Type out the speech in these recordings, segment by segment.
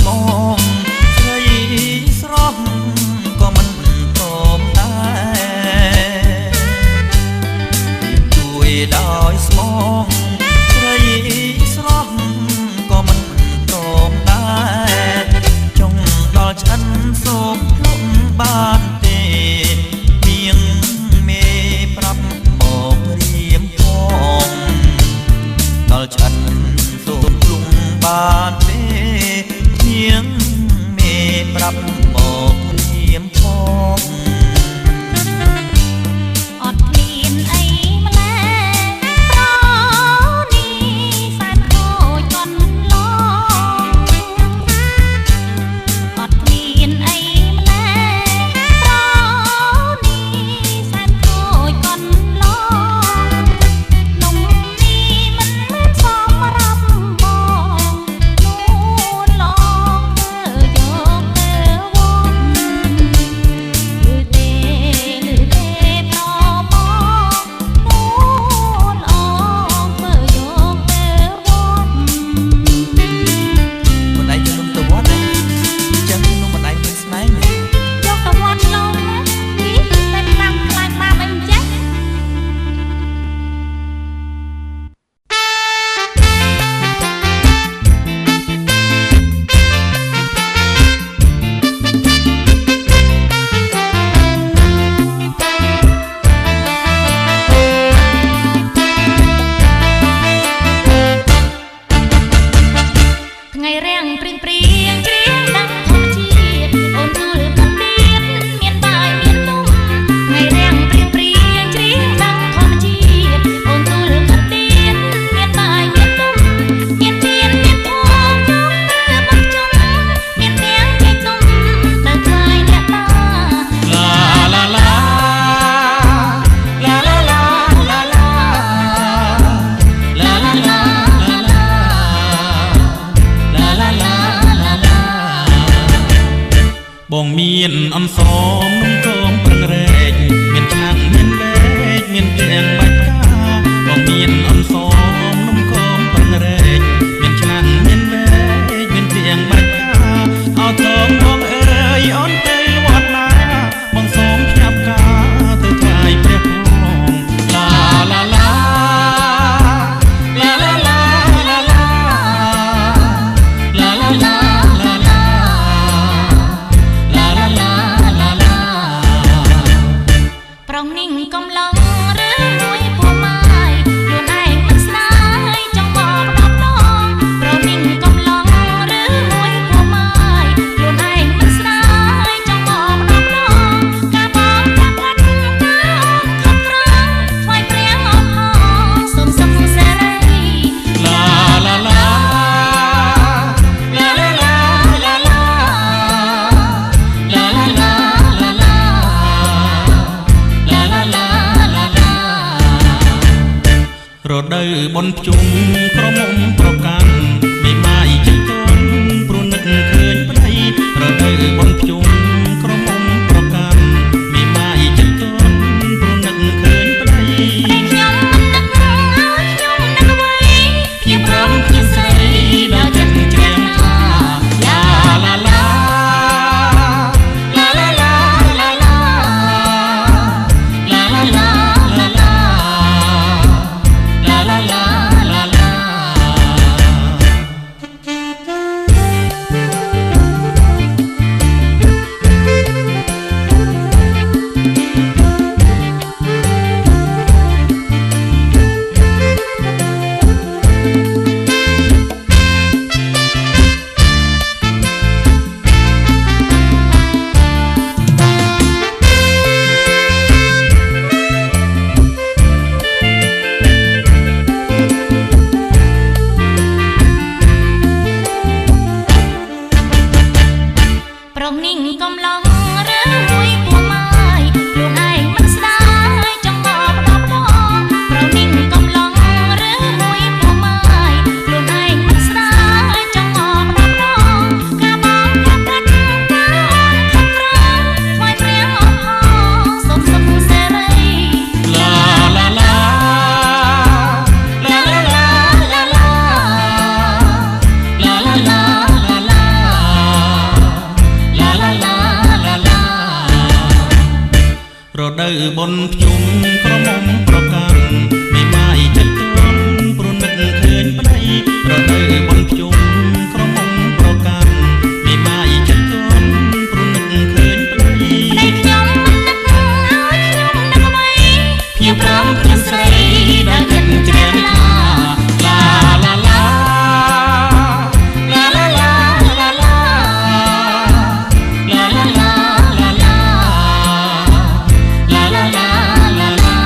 มองใครស្រស់ក៏មិនព្រមដែរជួយដោយស្មងស្រីស្រស់ក៏មិនព្រមដែរចង់ដល់ឆ្អិនសូមភ្លុំបានទេមៀងមេប្រាប់មករៀមផងដល់ឆ្អិនសូមភ្លុំបានទេមៀងមេប្រាប់មករៀមផងអត់មានអីម្ល៉េះប្រនេះសែនខូចកន្លងអត់មានអីម្ល៉េះប្រនេះសែនខូចកន្លងនំនេះមិនមែនសមរាប់បងនួនឡងធ្វើយកទៅវត្តឬទេប្រមកនួនអងធ្វើយកទៅវត្តមិនឯងជំនុំទៅវត្តណាចឹងនោះមិនឯងមានស្នេហ៍ទេយកទៅវត្តឡងណានេះតែខ្លាំងខ្លាចបាបអីចេះថ្ងៃរាំងព្រៀងព្រៀងច្រៀងดังធម្មជាតិអូនមើលកំដៀនមានបាយមាននំថ្ងៃរាំងព្រៀងព្រៀងច្រៀងดังធម្មជាតិអូនមើលកំដៀនមានបាយមាននំមានទៀនមានធម៌ជុំទៅមកជុំមានទាំងចេកទុំទៅថ្វាយអ្នកតាឡាឡាឡាឡាឡាឡាឡាឡាឡាឡាឡាបងមានអំសមនំគមប្រឹងរែកមានឆ្នាំងមានលេខមានទាំងបាច់កាបងមានអំសមនំគមប្រឹងរែកមានឆ្នាំងមានលេខមានទាំងបាច់កាអោថងបងអើយអូនទៅវត្តណាបងសូមផ្ញើការទៅថ្វាយព្រះផងឡាឡាឡាឡាឡាឡាឡាឡាឡាឡាឡាប្រងនិងកំឡុងឬមួយពោះម៉ាយខ្លួនឯងមិនស្ដាយចង់មកដប់ដងប្រងនិងកំឡុងឬមួយពោះម៉ាយខ្លួនឯងមិនស្ដាយចង់មកដប់ដងការបងប្រាក់កាត់ការខំប្រឹងថ្វាយព្រះអរផងសូមសុខសេរីឡាឡាឡាឡាឡាឡាឡាឡាឡាឡាឡារដូវបុណ្យភ្ជុំក្រមុំប្រកាន់មេម៉ាយជិះទុនព្រោះនឹកឃើញប្តីរដូវបុណ្យភ្ជុំក្រមុំប្រកាន់មេម៉ាយជិះទុនព្រោះនឹកឃើញប្តីខ្ញុំមិននឹកឲ្យខ្ញុំនឹកអ្វីភ្ញាក់ព្រមភ្ញាក់ស្រីដល់ចិត្តជ្រះថាឡាឡាឡាឡាឡាឡាឡាឡាឡាឡាឡាឡា បនភ្ជុំក្រមុំប្រកាន់មេម៉ាយចិត្តទន់ព្រោះនឹកឃើញប្តីរដូវបនភ្ជុំក្រមុំប្រកាន់មេម៉ាយចិត្តទន់ព្រោះនឹកឃើញប្តីតែខ្ញុំមិននឹកឲ្យខ្ញុំនឹកអ្វីភ្ញៀវព្រមភ្ញៀវស្រីដែលគិតជ្រះថ្លាឡាឡាឡាឡាឡាឡាឡាឡាឡាឡាឡាឡាឡាឡាឡាឡាឡា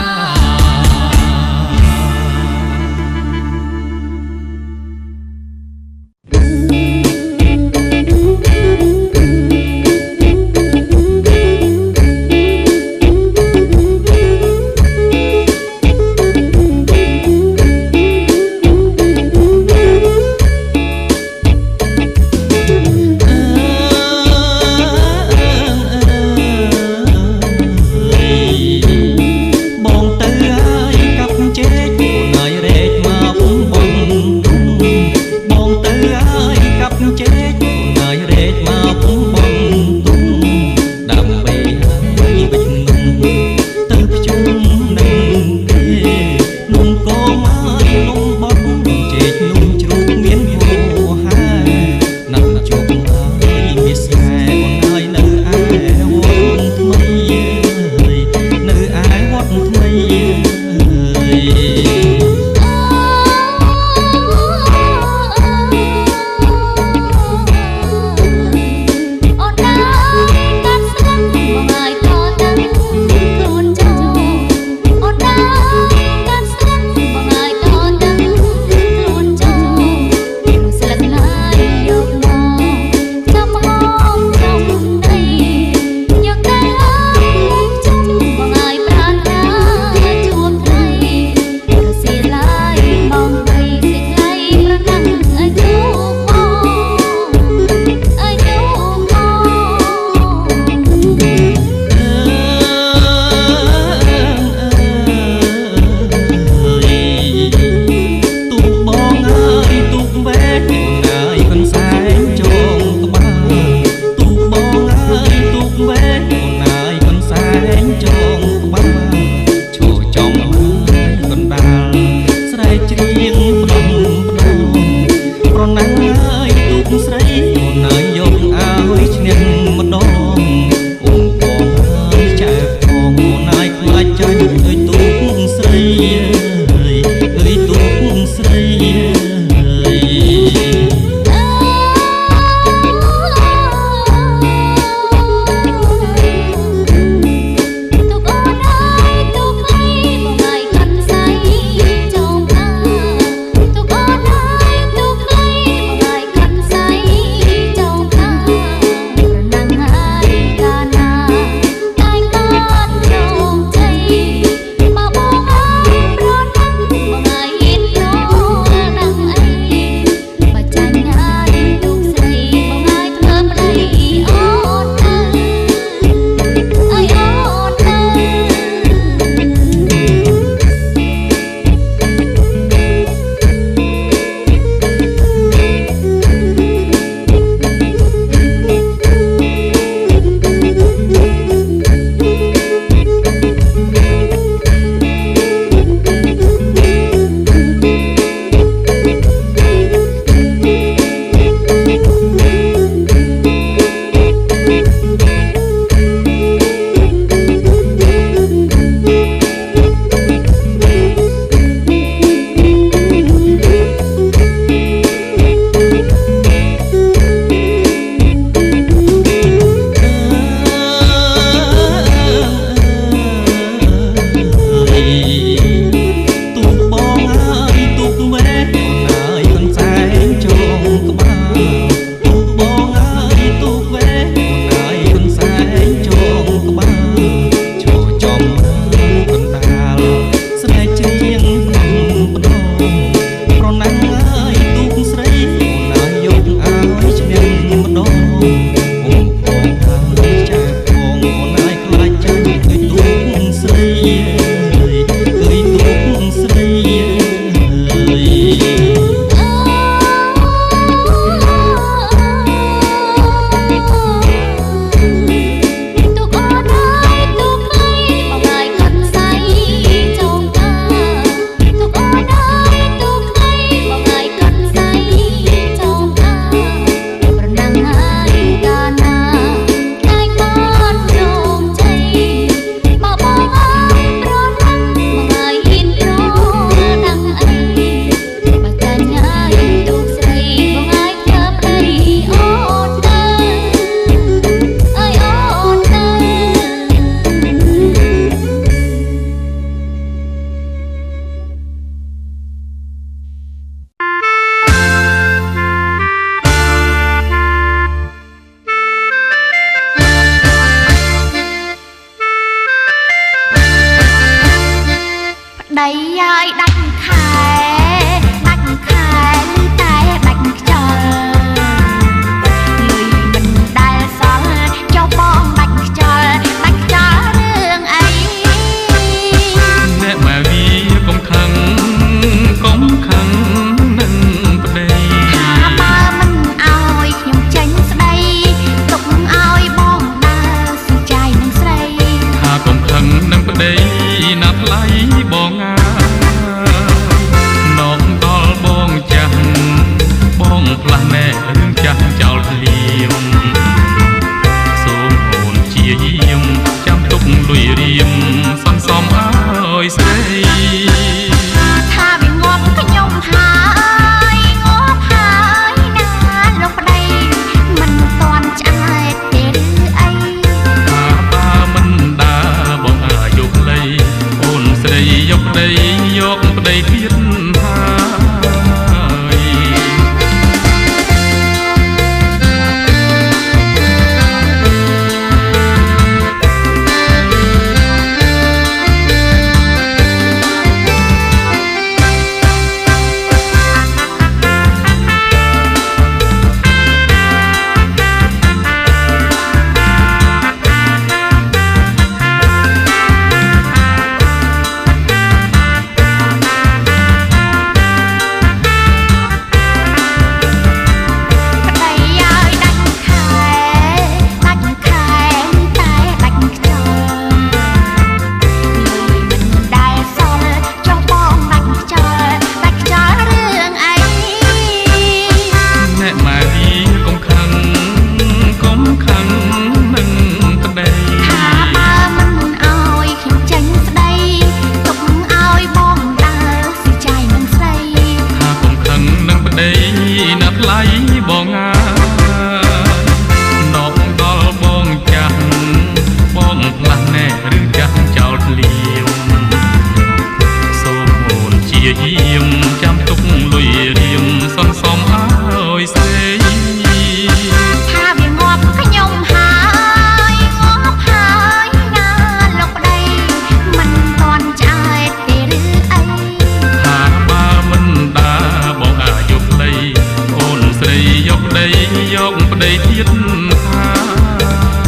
កប្តីទៀត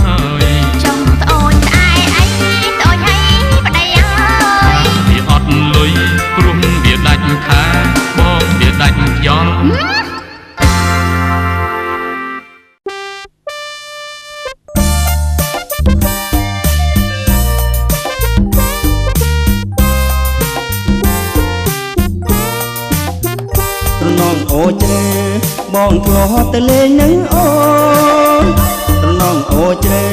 ហើយចង់ត្អូញត្អែអីត្អូញអីប្តីអើយវាអត់លុយព្រោះវាដាច់ខែបងវាដាច់ខ្យល់អូជ្រេបងធ្លាប់ទៅលេងនឹងអូនត្រណងអូជ្រេ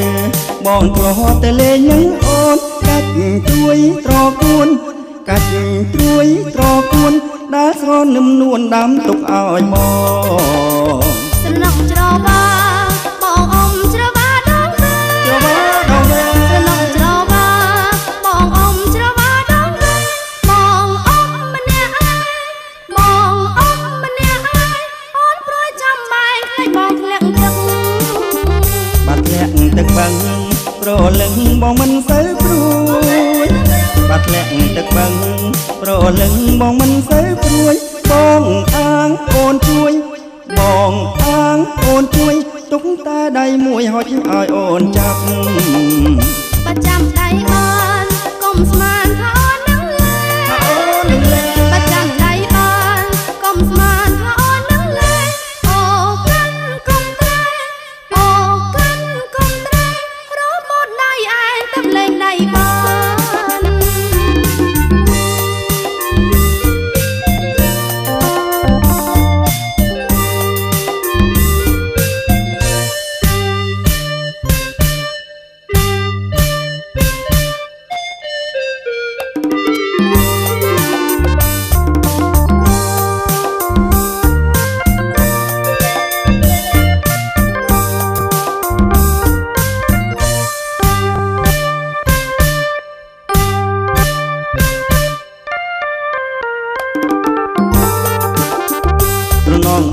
បងធ្លាប់ទៅលេងនឹងអូនកាច់ជួយត្រកួនកាច់ជួយត្រកួនដើរស្រនឹមនួនដាំទុកឲ្យបងស្រណងច្របាបងអ៊ំច្របាដងវែច្របាដងវែស្រណងច្របាបងអ៊ំច្របាដងវែបងអ៊ំម្នាក់ឯងបងអ៊ំម្នាក់ឯងអូនព្រួយចាំបែងខ្លាចបងធ្លាក់ទឹកបាត់ធ្លាក់ទឹកបឹងប្រលឹងបងមិនសូវព្រួយបាត់ធ្លាក់ទឹកបឹងប្រលឹងបងមិនសូវព្រួយបងអាងអូនជួយបងអាងអូនជួយទុកតែដៃមួយហុចឲ្យអូនចាប់បើចាំដៃបានកុំស្មានថាអូននឹងលែបើចាំដៃបានកុំស្មានថាអូននឹងលែអូកាន់កុំត្រែអូកាន់កុំត្រែរត់មកដៃឯងទៅលេងដៃបាន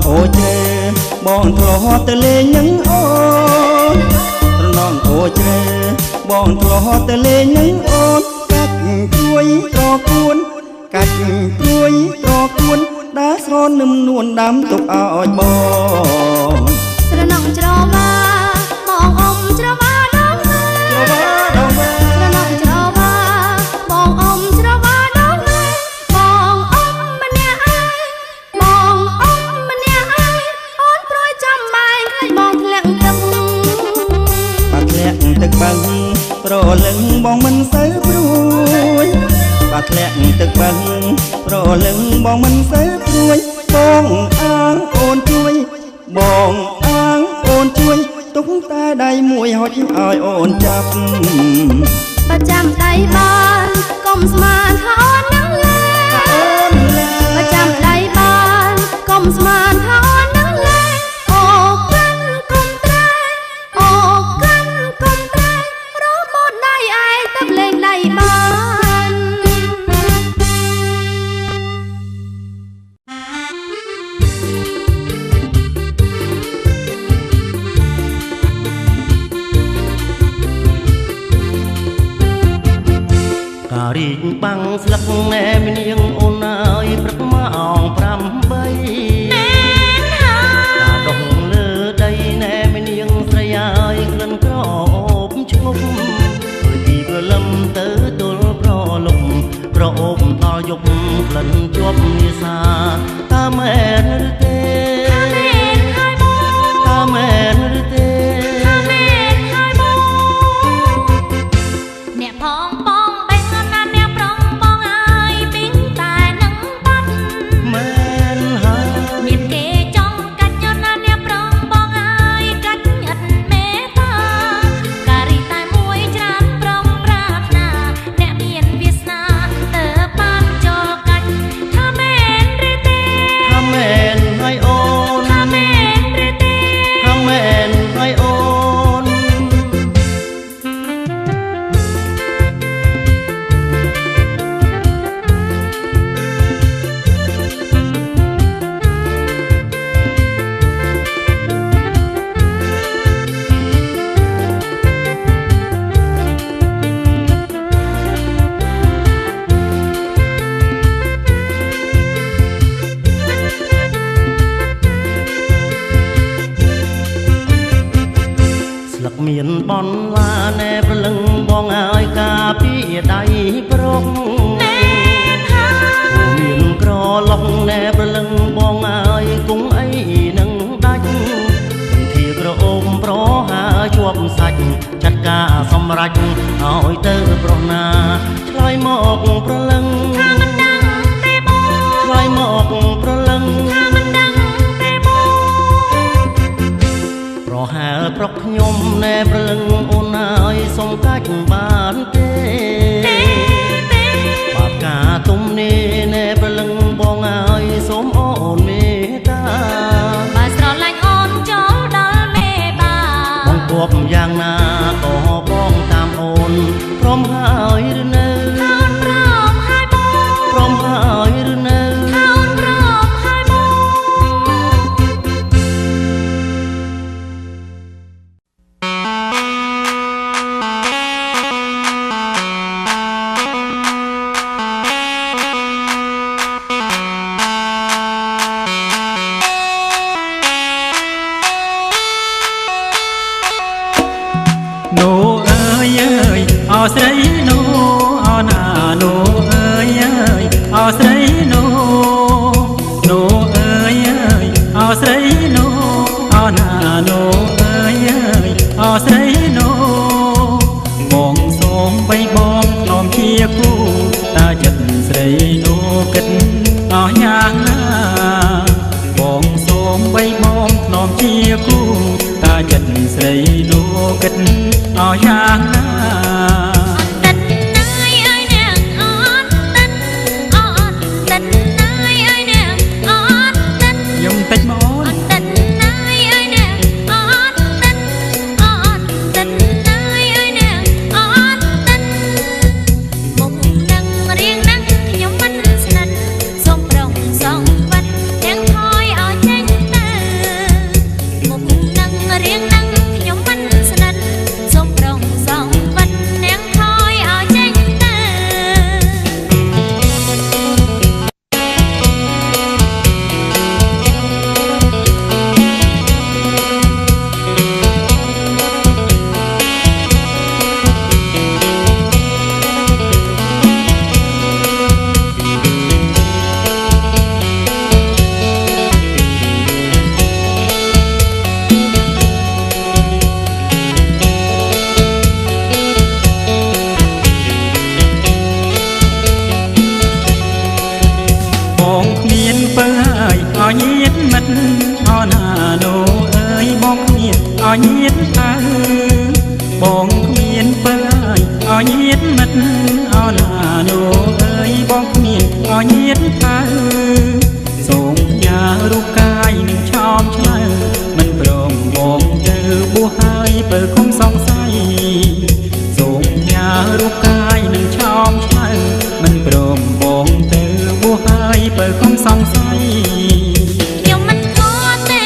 អូជ្រេបងធ្លាប់ទៅលេងនឹងអូនត្រណងអូជ្រេបងធ្លាប់ទៅលេងនឹងអូនកាច់ជួយត្រកួនកាច់ជួយត្រកួនដើរស្រនឹមនួនដាំទុកឲ្យបងស្រណងច្របាបងអ៊ំច្របាដងវែស្រណងច្របាបងអ៊ំច្របាដងវែបងអ៊ំម្នាក់ឯងបងអ៊ំម្នាក់ឯងអូនព្រួយចាំបែងខ្លាចបងធ្លាក់ទឹកបាត់ធ្លាក់ទឹកបឹងប្រលឹងបងមិនសូវព្រួយបាត់ធ្លាក់ទឹកបឹងប្រលឹងបងមិនសូវព្រួយបងអាងអូនជួយបងអាងអូនជួយទុកតែដៃមួយហុចឲ្យអូនចាប់បើចាំដៃបានកុំស្មានថាអូននឹងលែបើចាំដៃបានកុំស្មានថាអូននឹងលែអូកាន់កុំត្រែអូកាន់កុំត្រែរត់មកដៃឯងទៅលេងដៃបានការរីកបាំងស្លឹកណែមនាងអូនអើយព្រឹកម៉ោង8ការដុំលើដីណែមនាងស្រីអើយក្លិនក្រអូបឈប់ព្រទីព្រលឹមទៅទល់ប្រលប់ប្រអូបដល់យប់ក្លិនជាប់នេសាតាមែនឬទេតាមែនឬទេអ្នកផងបងបែងណាស់អ្នកប្រងបងអើយពីងតែនឹងបាត់មែនហើយមានគេចង់កាច់ញ៉ាំណាស់អ្នកប្រងបងអើយកាច់ឥតមេតាការីតែមួយច្រើនប្រងប្រាថ្នាអ្នកមានវាសនាទៅបានចូលកាច់ថាមែនឬទេថាមែនហើយអូនថាមែនឬទេថាមែនហើយ កមានបនឡាណែព្រលឹងបងឲ្យការពីដៃប្រុកមានក្រឡុកណែព្រលឹងបងឲ្យគង់អីនឹងដាច់ធាក្រអូមប្រហាជាប់សាច់ចាត់ការសម្រេចឲ្យទៅប្រណាឆ្លើយមកព្រលឹងឆ្លើយមកព្រលឹងប្រហែលប្រុកខ្ញុំណែព្រលឹងអូនឲ្យសុំកាច់បានទេបាបការទុំនេះណែព្រលឹងបងឲ្យសូមអូនមេត្តាបើស្រឡាញ់អូនចូលដល់មេបាបងគប់យ៉ាងណាក៏បងតាមអូនព្រមហើយឬនៅព្រមហើយបងព្រមហើយឬនៅព្រមហើយបងนูเอ้ยเอ้ยเอาใส่นูเอาหน้านูเอ้ยเอ้ยเอาใส่นูนูเอ้ยเอ้ยเอาใส่นูเอาหน้านูเอ้ยเอ้ยเอาใส่นูมองส่งไปบองน้อมเชียร์คู่ตาจัดใส่นูกันเอาอย่างหน้ามองส่งไปบองน้อมเชียร์คู่ตาจัดใส่นูกันเอาอย่างหน้าตัดนายไอ้แนงอ่อนตัดอ่อนตัดนายไอ้แนงอ่อนตัดยมติดมอนตัดนายไอ้แนงอ่อนตัดอ่อนตัดนายไอ้แนงอ่อนตัดមុំនឹងរៀងនឹងខ្ញុំមិនស្និទ្ធសូមប្រងសងវិតទាំងថយឲ្យចេញទៅមុំនឹងរៀងនឹងខ្ញុំមិនស្និទ្ធសូមប្រងសងវិតទាំងថយឲ្យចេញទៅបងគ្មានពើហើយឲ្យញៀតមិត្តអោណានូអើយបងគ្មានឲ្យញៀតទៅបងគ្មានពើហើយឲ្យញៀតមិត្តអោណានូអើយបងគ្មានឲ្យញៀតទៅសូមញ៉ារូបកាយនឹងឆោមឆ្លើមិនព្រមបងទៅបួសហើយពើគុំសង្ស័យសូមញ៉ារូបកាយនឹងឆោមឆ្លើមិនព្រមបងទៅបួសហើយពើគុំសង្ស័យខ្ញុំមិនខកទេ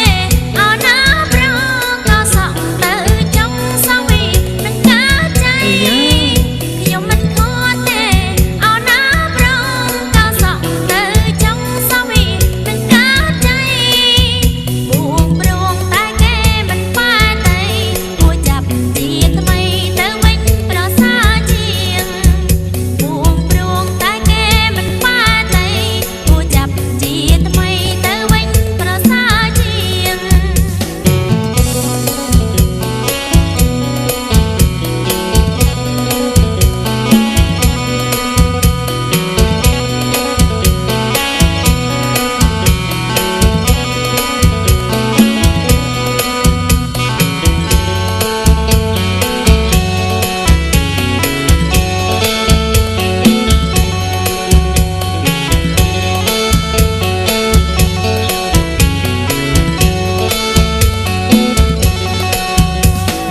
អោណាប្រក៏សក់ទៅចង់សងវីនឹងការใจខ្ញុំមិនខកទេអោណាប្រក៏សក់ទៅចង់សងវីនឹងការใจបួងព្រងតែគេមិនប៉ែទេគួរចាប់ជាថ្មីទៅវិញប្រសើរជាងបួងព្រងតែគេមិនប៉ែទេគួរចាប់ជាថ្មីទៅវិញប្រសើរជាង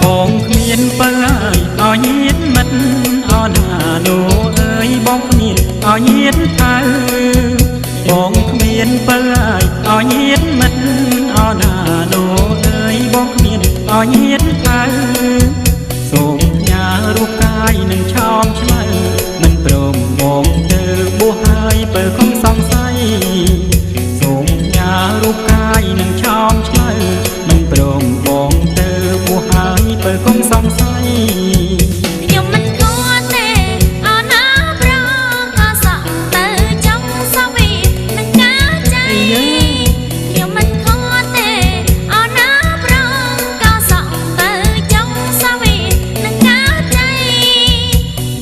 បងគ្មានពើហើយឲ្យញៀតមិត្តអោណានូអើយបងគ្មានឲ្យញៀតទៅបងគ្មានពើហើយឲ្យញៀតមិត្តអោណានូអើយបងគ្មានឲ្យញៀតទៅសូមញ៉ារូបកាយនឹងឆោមឆ្លើមិនព្រមបងទៅបួសហើយពើគុំសង្ស័យសូមញ៉ារូបកាយនឹងឆោមឆ្លើមិនព្រមបងទៅបួសហើយ ពើកុំសង្ស័យខ្ញុំមិនខកទេអរណាប្រងក៏សក់ទៅចង់សវីនឹងការใจខ្ញុំមិនខកទេអរណាប្រងក៏សក់ទៅចង់សវីនឹងការใจ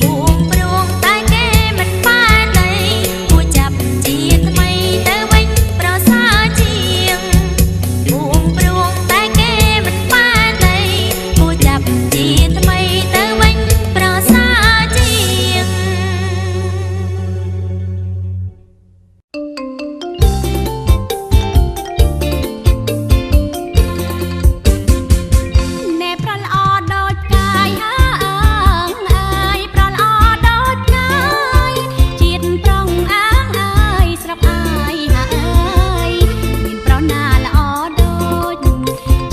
បួងព្រោងតែគេមិនបែរដីគួរចាប់ជាថ្មីទៅវិញប្រសើរជាងបួងព្រោងតែគេមិនបែរដីគួរចាប់ជាថ្មីទៅវិញប្រសើរជាងណែប្រល្អដូចកាយអើយប្រល្អដូចកាយជាតិប្រងអើយស្រាប់អើយមានប្រណាល្អដូច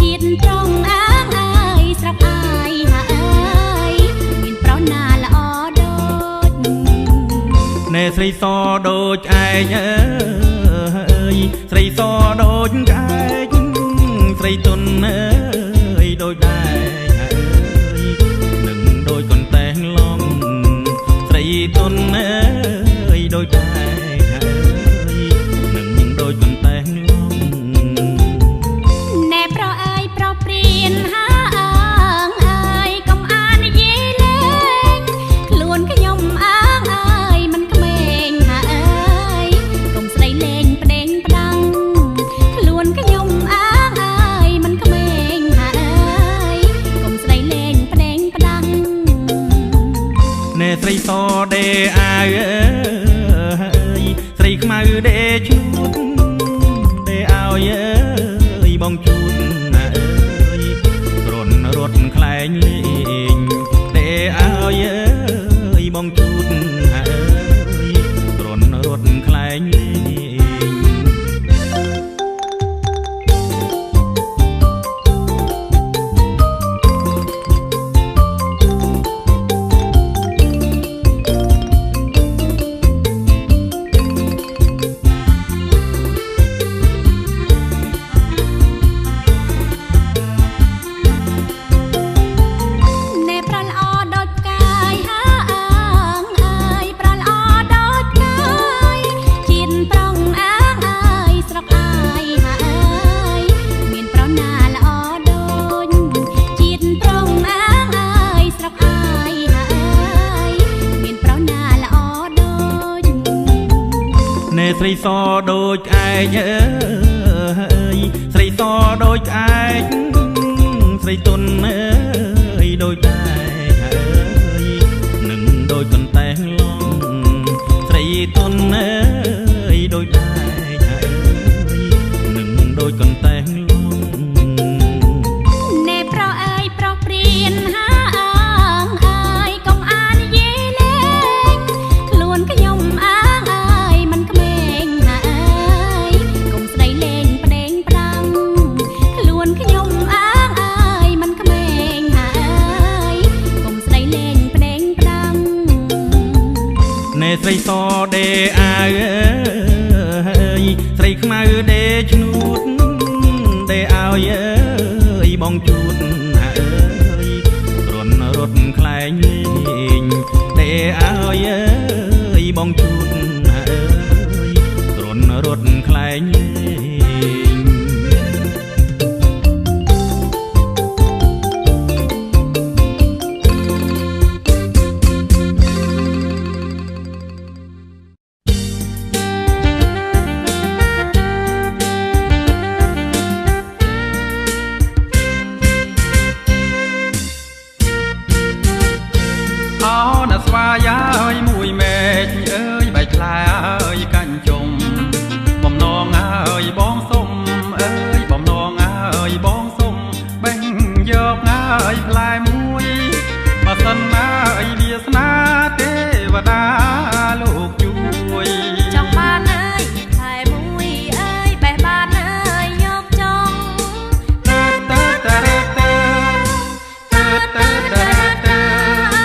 ជាតិប្រងអើយស្រាប់អើយមានប្រណាល្អដូចណែស្រីសដូចឯងអើយស្រីសដូចឯងស្រីទុនអើយដូចដែរអើយនឹងដូចកន្តែងឡងស្រីទុនអើយដូចដែរអើយនឹងដូចកន្តែងឡងណែប្រអើយប្រព្រៀនហើយកុំអាននិយាយលេងខ្លួនខ្ញុំអើយមិនក្មេងហើយកុំស្ដីលេងផ្ដេងផ្ដាំងខ្លួនខ្ញុំអើយមិនក្មេងហើយកុំស្ដីលេងផ្ដេងផ្ដាំងណែស្រីសដេអាវអើយស្រីខ្មៅដេឈួតដេឲ្យអើយបងជូតអើយរត់រត់ខ្លែងលេងដេឲ្យអើយបងជូតអើយរត់រត់ខ្លែងលេងណែប្រល្អដូចកាយប្រល្អដូចកាយជាតិប្រងអើយស្រាប់អើយមានប្រណាល្អដូចជាតិប្រងអើយស្រាប់អើយមានប្រណាល្អដូចណែស្រីសដូចឯងអើយស្រីសដូចឯងស្រីទុនអើយដូចដែរអើយនឹងដូចកន្តែងឡងស្រីទុនអើយដូចដែរអើយនឹងដូចកន្តែងឡងណែប្រអើយប្រព្រៀនកុំអាននិយាយលេងខ្លួនខ្ញុំអើយមិនក្មេងកុំស្ដីលេងផ្ដេងផ្ដាំងខ្លួនខ្ញុំអើយមិនក្មេងកុំស្ដីលេងផ្ដេងផ្ដាំងណែស្រីសដេអាវអើយស្រីខ្មៅដេឈ្នួតដេឲ្យអើយបងជូតអើយរត់រត់ខ្លែងលេងដេឲ្យអើយបងជូតអើយរត់រត់ខ្លែងលេងស្វាយាយមួយមេឃអើយបែកផ្លែអើយកាញ់ជុំបំណងអើយបងសុំអើយបំណងអើយបងសុំបេះយកអើយផ្លែមួយបើសិនអើយវាសនាទេវតាលោកជួយចង់បានអើយផ្លែមួយអើយបេះបានអើយយកចង់ទៅទៅទៅទៅទៅទៅអ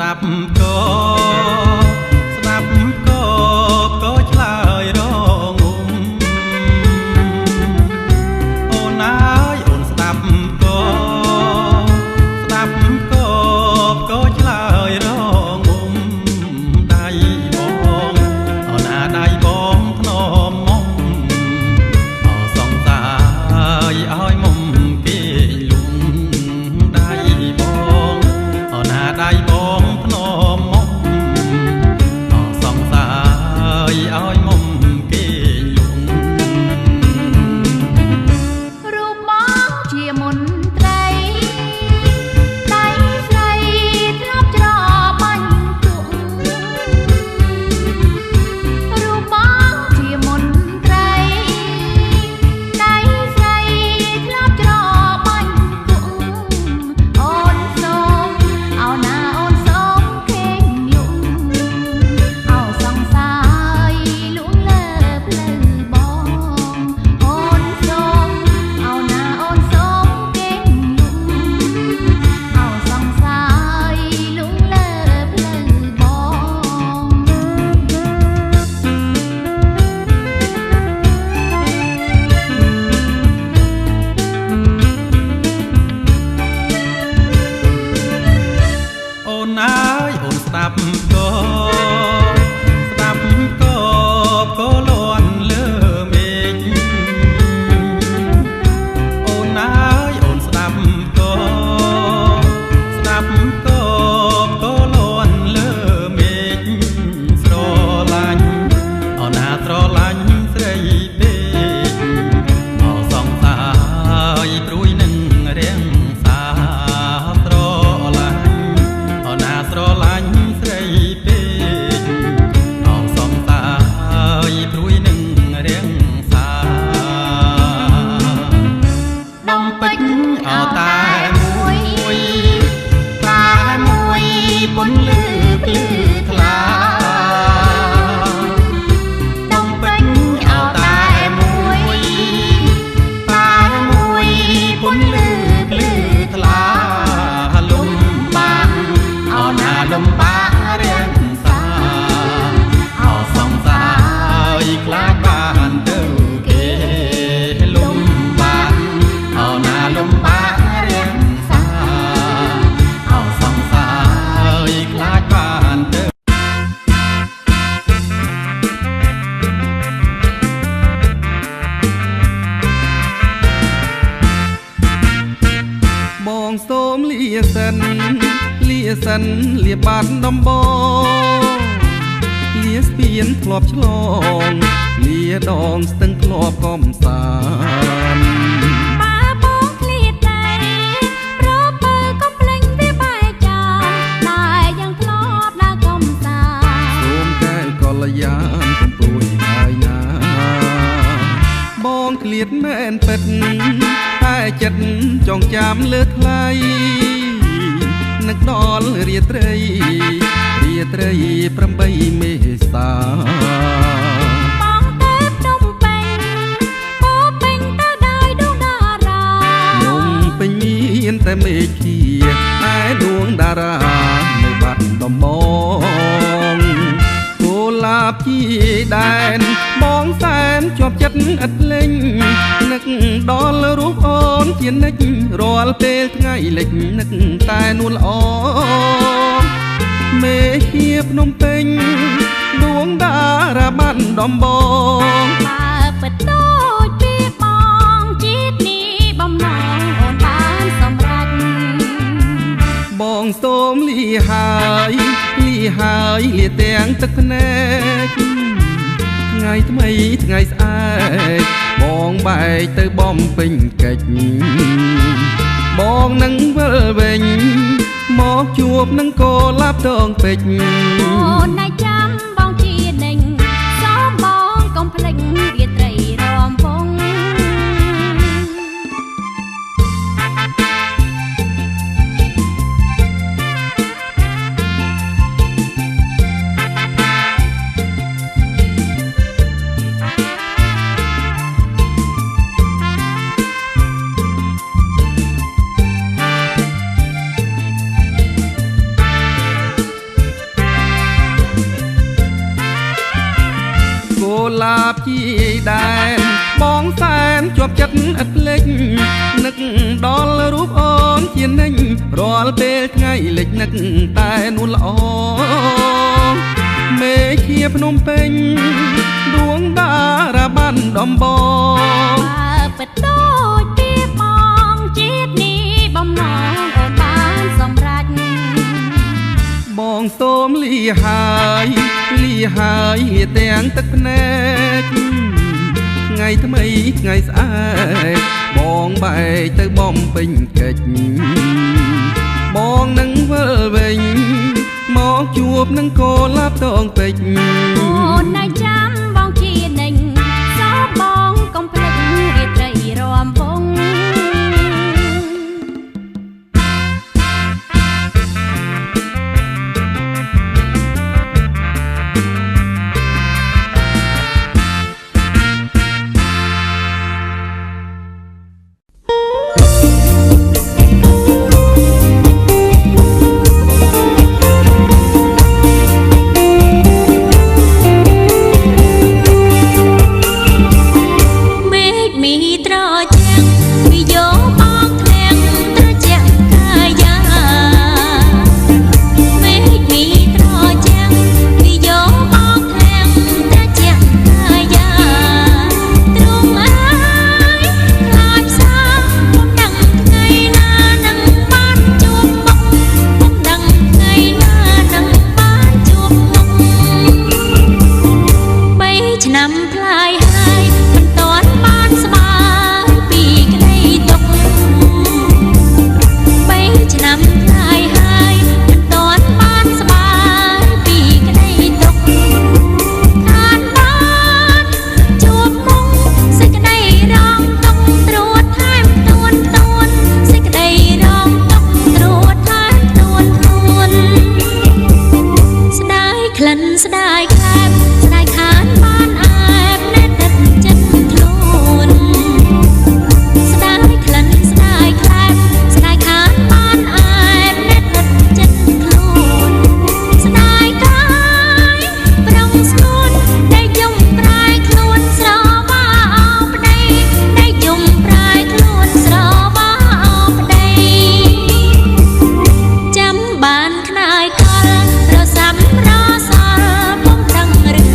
ដាប់ក៏ស្ដាប់ក៏ឆ្លើយរងំអូនអើយអូនស្ដាប់ក៏ស្ដាប់ក៏ឆ្លើយរងំដៃបងអូនអាដៃបងធ្នមមុំអសងសាយឲ្យមុំគេលុំដៃបងអូនអាដៃបងធ្នមមុំអសងសាយឲ្យមុំគេលុំរូបមកជាមន្ត្រីដៃស្រីធ្លាប់ច្របាញ់ជក់រូបមកជាមន្ត្រីដៃស្រីធ្លាប់ច្របាញ់ជក់អូនសូមเอาหน้าអូនសូមខេងយំអោសង្សារលួងលើផ្លូវបងអូនសូមเอาหน้าអូនសូមខេងយំអោសង្សារលួងលើផ្លូវអូនអើយអូនស្ដាប់ក៏ស្ដាប់ក៏លន់លើមេឃអូនអើយអូនស្ដាប់ក៏ស្ដាប់ក៏លន់លើមេឃស្រឡាញ់អូនណាស្រឡាញ់ស្រីពេកអសងសាយព្រួយនឹងរៀងសាស្រឡាញ់អូនណាស្រឡាញ់ស្រីពេកអសងសាយព្រួយនឹងរៀងសាដំពេចអោតែមួយពន្លឺភ្លឺថ្លាដំពេចអោតែមួយពន្លឺភ្លឺថ្លាលំបាកអោណាលំបាករៀងសាអោសងសាយខ្លាចបានទៅគេលំបាកអោណាលំបាករៀងសាអោសងសាយខ្លាចបានទៅបងសូមលាសិនលាបាត់ដំបងលាស្ពានធ្លាប់ឆ្លងលាដងស្ទឹងធ្លាប់កំសាន្ត បាបងឃ្លាតតែប្រពើកំភ្លេចវាបែកចាតែយ៉ាងធ្លាប់ដើរកំសាន្ត សូមកែកលយានកំព្រួយហើយណាបងឃ្លាតមែនពិតតែចិត្តចងចាំលើថ្លៃនឹកដល់រាត្រី8មេសា បងទៅភ្នំពេញពោពេញទៅដោយដួងតារា ខ្ញុំពេញមានតែមេឃាតែដួងតារានៅបាត់ដំបងគោលាបជាដែនបងសែនជាប់ចិត្តឥតលេងនឹកដល់រូបអូនជានិច្ចរាល់ពេលថ្ងៃលិចនឹកតែនួនល្អមេឃាភ្នំពេញដួងតារាបាត់ដំបង បើពិតដូចពីបងជាតិនេះបំណងអូនបានសម្រេច បងសូមលាហើយលាទាំងទឹកភ្នែកថ្ងៃថ្មីថ្ងៃស្អែកបងបែកទៅបំពេញកិច្ចបងនឹងវិលវិញមកជួបនឹងកូនឡាប់ដងពេជ្រ អូនណៃចាំបងជាដេញសូមបងកុំភ្លេចរាត្រីរំពង ខ នឹកដល់រូបអូនជានិញរាល់ពេលថ្ងៃលេចនឹកតែនួនល្អមេឃាភ្នំពេញដួងតារាបានដំបងពិតដូចពីបងជាតិនេះបំណងអូនបានសម្រេចបងសូមលាហើយលាទាំងទឹកភ្នែកថ្ងៃថ្មីថ្ងៃស្អែកបងបែកទៅបំពេញកិច្ចបងនឹងវិលវិញមកជួបនឹងកូនឡាប់តងពេជ្រអូនណៃចាំបងជានិញសោបងកុំភ្លេចរាត្រីរំវងបានខ្នើយខលរសាំរសល់ពំដឹងឬ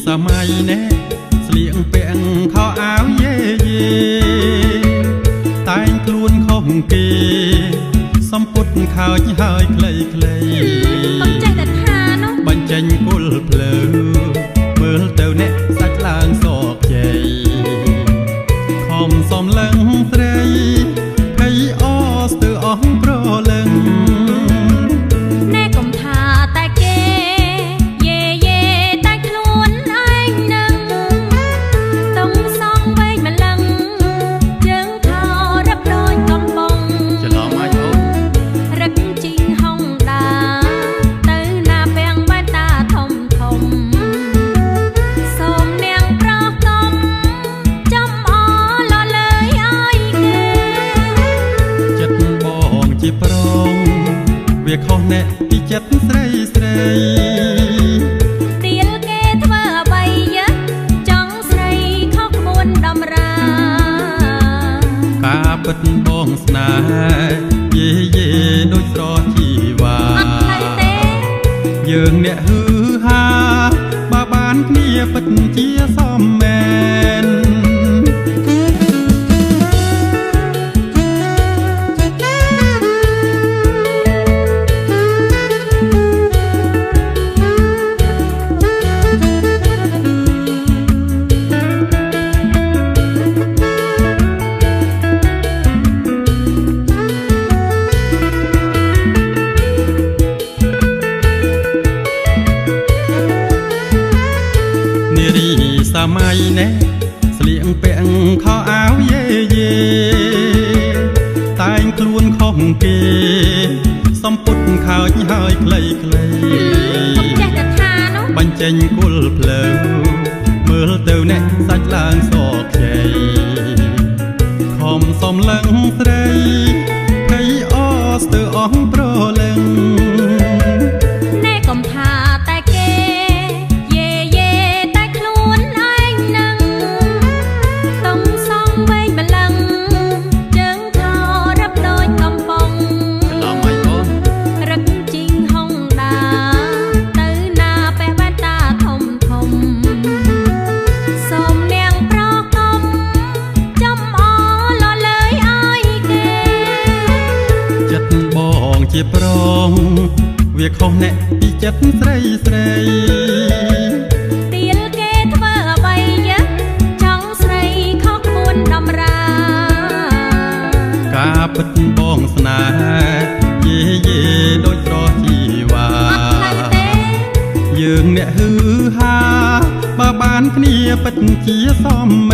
សម័យណែស្លៀកពាក់ខោអាវយេយេតែងខ្លួនខុសគេសំពត់ខើចហើយខ្លីខ្លីបងចេះតែថានោះបញ្ចេញគល់ភ្លើមើលទៅអ្នកសាច់ឡើងសោកជ័យខំសំឡឹងស្រីភ័យអស្ទើរអស់ប្រលឹងណែកុំថាតែគេយេយេតែខ្លួនឯងនឹងតុងសងវែងម្លឹងជើងខោរឹបដូចកំបងច្រឡំអាចអូនរឹកជីងហុងដាទៅណាពាំងបែតាធំធំសូមនាងប្រកុំចំអលលើយឲ្យគេចិត្តបងជាប្រងវាខុសអ្នកពីចិត្តស្រីស្រីទៀលគេធ្វើអ្វីយ៉ាចង់ស្រីខុសក្បួនដំរាការពិតបងស្នេហ៍យេយេដូចស្រជីវ៉ាអត់ផ្លូវទេយើងអ្នកហ៊ឺហាបើបានគ្នាពិតជាសមមែនសម័យណែស្លៀកពាក់ខោអាវយេយេតែងខ្លួនខុសគេសំពត់ខើចហើយខ្លីខ្លីខ្ញុំចេះតែថានោះបញ្ចេញគល់ភ្លើមើលទៅអ្នកសាច់ឡើងសោកជ័យខំសំឡឹងស្រីភ័យអស្ទើរអស់ប្រលឹងណែកុំថាតែគេយេយេតែខ្លួនឯងនឹងតុងសងវែងម្លឹងជើងខោរឹបដូចកំបងច្រឡំហើយអូនរឹកជីងហុងដាទៅណាបែបែតាធំធំសូមនាងប្រកុំចំអលលើយឲ្យគេចិត្តបងជាប្រងវាខុសអ្នកពីចិត្តស្រីស្រីទៀលគេធ្វើអ្វីយ៉ាចង់ស្រីខុសក្បួនដំរាការពិតបងស្នេហ៍យេយេដូចស្រជីវ៉ាអត់ផ្លូវទេយើងអ្នកហ៊ឺហាបើបានគ្នាពិតជាសម